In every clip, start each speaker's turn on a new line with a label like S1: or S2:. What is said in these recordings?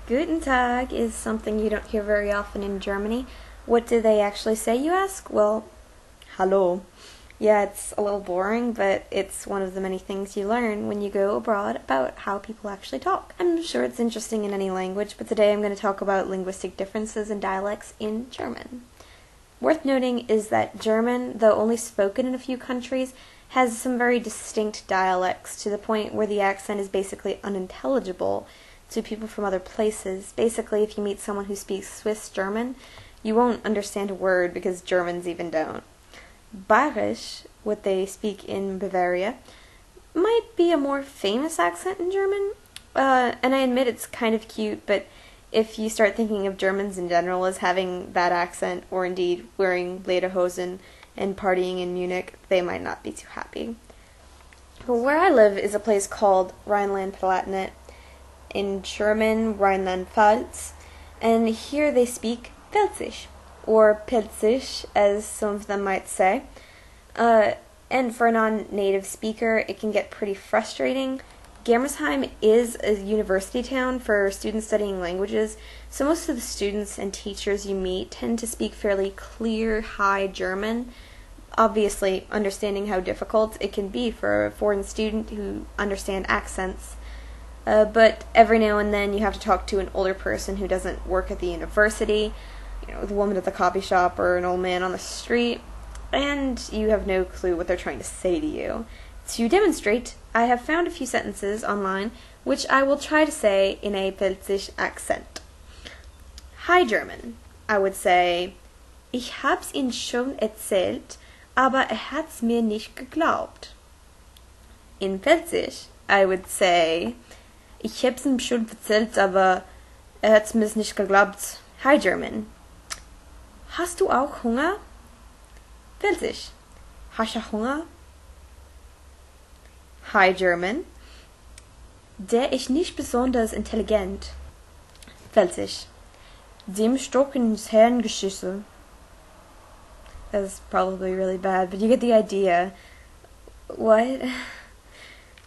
S1: Guten Tag is something you don't hear very often in Germany. What do they actually say, you ask? Well, hallo. Yeah, it's a little boring, but it's one of the many things you learn when you go abroad about how people actually talk. I'm sure it's interesting in any language, but today I'm going to talk about linguistic differences and dialects in German. Worth noting is that German, though only spoken in a few countries, has some very distinct dialects to the point where the accent is basically unintelligible to people from other places. Basically, if you meet someone who speaks Swiss German, you won't understand a word because Germans even don't. Bayerisch, what they speak in Bavaria, might be a more famous accent in German, and I admit it's kind of cute, but if you start thinking of Germans in general as having that accent, or indeed wearing lederhosen and partying in Munich, they might not be too happy. But where I live is a place called Rhineland-palatinate, in German rheinland-pfalz, and here they speak Pfälzisch, or Pfälzisch, as some of them might say. And for a non-native speaker, it can get pretty frustrating. Germersheim is a university town for students studying languages, so most of the students and teachers you meet tend to speak fairly clear, high German, obviously understanding how difficult it can be for a foreign student who understands accents. But every now and then you have to talk to an older person who doesn't work at the university, the woman at the coffee shop or an old man on the street, and you have no clue what they're trying to say to you. To demonstrate, I have found a few sentences online which I will try to say in a Pfälzisch accent. Hi German. I would say, ich hab's Ihnen schon erzählt, aber hat's mir nicht geglaubt. In Pfälzisch, I would say, ich hab's ihm schon erzählt, aber hat's mir nicht geglaubt. Hi German. Hast du auch Hunger? Pfälzisch. Hast du Hunger? Hi German. Der ist nicht besonders intelligent. Pfälzisch. Dem Stock ins Hirn geschissen. That's probably really bad, but you get the idea. What?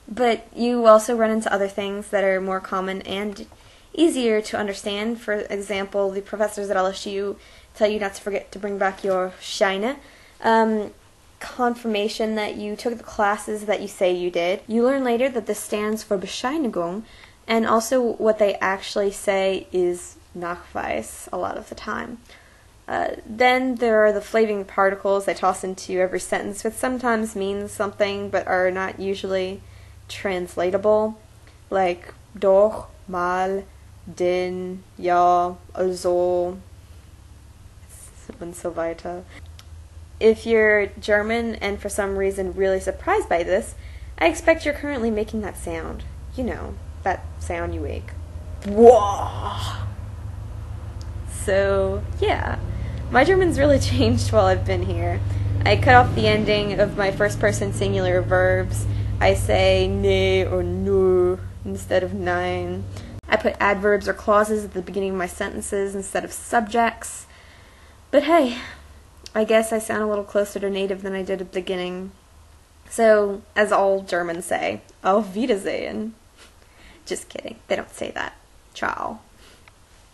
S1: But you also run into other things that are more common and easier to understand. For example, the professors at LSU tell you not to forget to bring back your Scheine. Confirmation that you took the classes that you say you did. You learn later that this stands for Bescheinigung, and also what they actually say is Nachweis a lot of the time. Then there are the flaving particles they toss into every sentence, which sometimes means something but are not usually translatable, like doch, mal, den, ja, also, und so weiter. If you're German and for some reason really surprised by this, I expect you're currently making that sound. You know, that sound you make. Whoa! So, yeah. My German's really changed while I've been here. I cut off the ending of my first-person singular verbs. I say ne or nur instead of nein. I put adverbs or clauses at the beginning of my sentences instead of subjects. But hey, I guess I sound a little closer to native than I did at the beginning. So, as all Germans say, auf Wiedersehen. Just kidding, they don't say that. Ciao.